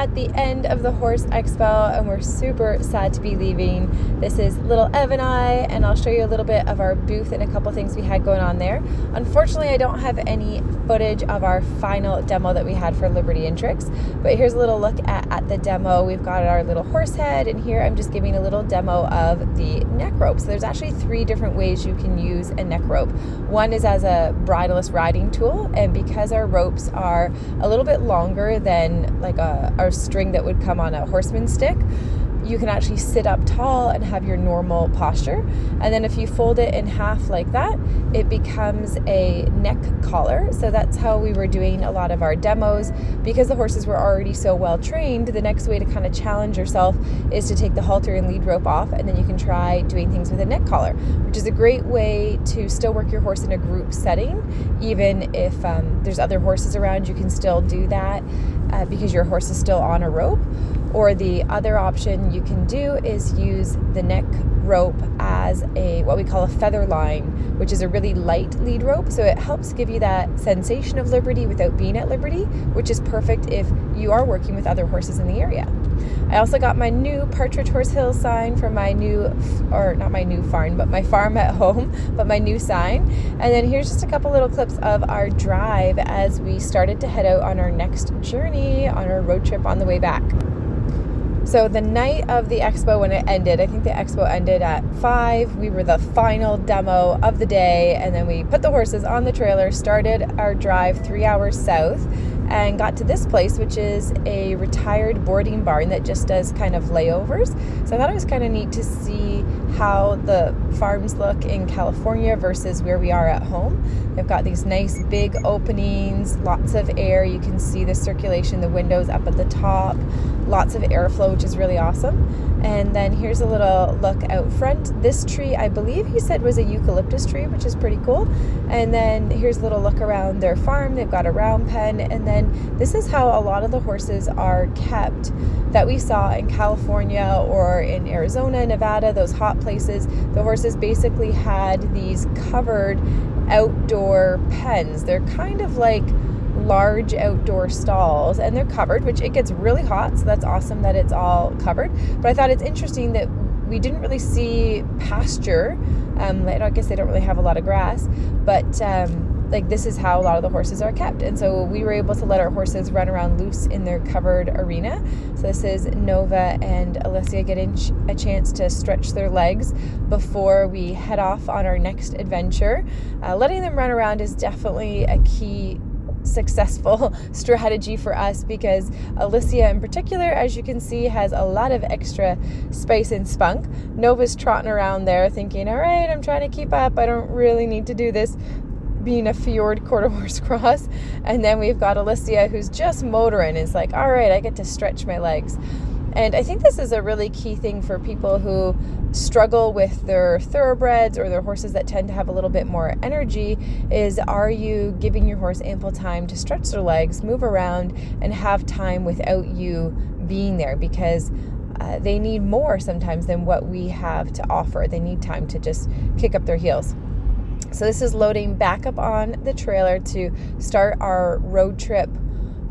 at the end of the Horse Expo and we're super sad to be leaving. This is little Ev and I'll show you a little bit of our booth and a couple things we had going on there. Unfortunately, I don't have any footage of our final demo that we had for Liberty and Tricks, but here's a little look at the demo. We've got our little horse head, and here I'm just giving a little demo of the neck rope. So there's actually 3 different ways you can use a neck rope. One is as a bridleless riding tool, and because our ropes are a little bit longer than like our string that would come on a horseman's stick, you can actually sit up tall and have your normal posture. And then if you fold it in half like that, it becomes a neck collar. So that's how we were doing a lot of our demos. Because the horses were already so well trained, the next way to kind of challenge yourself is to take the halter and lead rope off, and then you can try doing things with a neck collar, which is a great way to still work your horse in a group setting. Even if there's other horses around, you can still do that because your horse is still on a rope. Or the other option you can do is use the neck rope as what we call a feather line, which is a really light lead rope. So it helps give you that sensation of liberty without being at liberty, which is perfect if you are working with other horses in the area. I also got my new Partridge Horse Hill sign from my not my new farm, but my farm at home, but my new sign. And then here's just a couple little clips of our drive as we started to head out on our next journey on our road trip on the way back. So the night of the expo, when it ended, I think the expo ended at 5. We were the final demo of the day, and then we put the horses on the trailer, started our drive 3 hours south, and got to this place, which is a retired boarding barn that just does kind of layovers. So I thought it was kind of neat to see how the farms look in California versus where we are at home. They've got these nice big openings, lots of air. You can see the circulation, the windows up at the top, lots of airflow, which is really awesome. And then here's a little look out front. This tree, I believe he said, was a eucalyptus tree, which is pretty cool. And then here's a little look around their farm. They've got a round pen. And then this is how a lot of the horses are kept that we saw in California or in Arizona, Nevada, those hot places. The horses basically had these covered outdoor pens. They're kind of like large outdoor stalls, and they're covered, which it gets really hot, so that's awesome that it's all covered. But I thought it's interesting that we didn't really see pasture. I guess they don't really have a lot of grass, but like this is how a lot of the horses are kept. And so we were able to let our horses run around loose in their covered arena. So this is Nova and Alicia getting a chance to stretch their legs before we head off on our next adventure. Letting them run around is definitely a key successful strategy for us, because Alicia in particular, as you can see, has a lot of extra spice and spunk. Nova's trotting around there thinking, all right, I'm trying to keep up, I don't really need to do this, being a fjord quarter horse cross. And then we've got Alicia who's just motoring. It's like, all right, I get to stretch my legs. And I think this is a really key thing for people who struggle with their thoroughbreds or their horses that tend to have a little bit more energy, is are you giving your horse ample time to stretch their legs, move around, and have time without you being there? Because they need more sometimes than what we have to offer. They need time to just kick up their heels. So this is loading back up on the trailer to start our road trip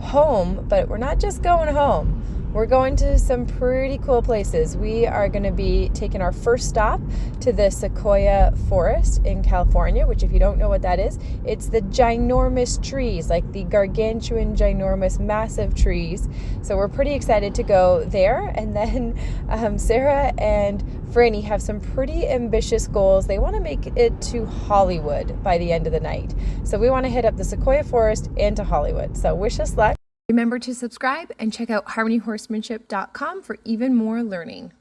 home, but we're not just going home. We're going to some pretty cool places. We are going to be taking our first stop to the Sequoia Forest in California, which, if you don't know what that is, it's the ginormous trees, like the gargantuan, ginormous, massive trees. So we're pretty excited to go there. And then Sarah and Franny have some pretty ambitious goals. They want to make it to Hollywood by the end of the night. So we want to hit up the Sequoia Forest and to Hollywood. So wish us luck. Remember to subscribe and check out harmonyhorsemanship.com for even more learning.